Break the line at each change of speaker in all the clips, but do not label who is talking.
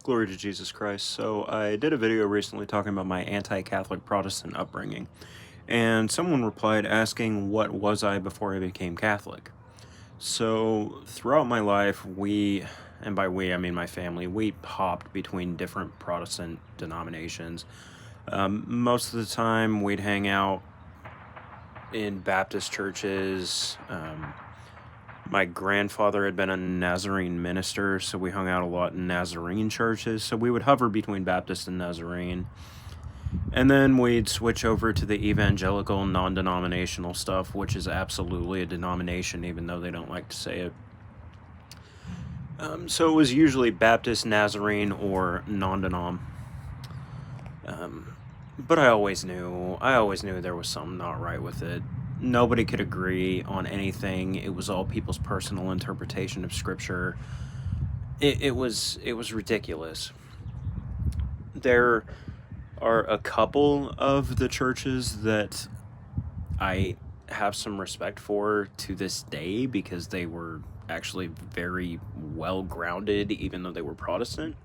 Glory to Jesus Christ. So I did a video recently talking about my anti-Catholic Protestant upbringing, and someone replied asking what was I before I became Catholic. So throughout my life, and by we I mean my family, we hopped between different Protestant denominations. Most of the time we'd hang out in Baptist churches. My grandfather had been a Nazarene minister, so we hung out a lot in Nazarene churches. So we would hover between Baptist and Nazarene. And then we'd switch over to the evangelical, non-denominational stuff, which is absolutely a denomination, even though they don't like to say it. So it was usually Baptist, Nazarene, or non-denom. But I always knew there was something not right with it. Nobody could agree on anything. It was all people's personal interpretation of Scripture. It was ridiculous. There are a couple of the churches that I have some respect for to this day because they were actually very well grounded, even though they were Protestant.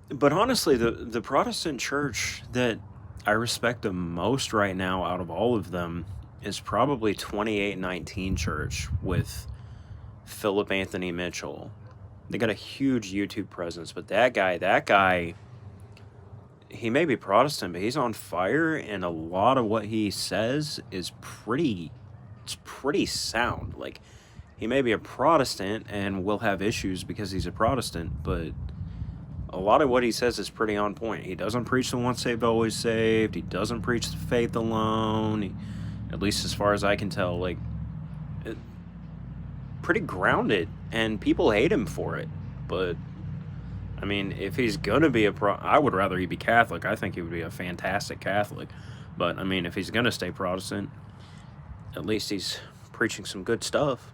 But honestly, the Protestant church that I respect the most right now out of all of them is probably 2819 Church with Philip Anthony Mitchell. They got a huge YouTube presence, but that guy, he may be Protestant, but he's on fire, and a lot of what he says is pretty sound. Like, he may be a Protestant and will have issues because he's a Protestant, but a lot of what he says is pretty on point. He doesn't preach the once saved, always saved. He doesn't preach the faith alone. At least as far as I can tell, pretty grounded, and people hate him for it. But I mean, if he's gonna be I would rather he be Catholic. I think he would be a fantastic Catholic. But I mean, if he's gonna stay Protestant, at least he's preaching some good stuff.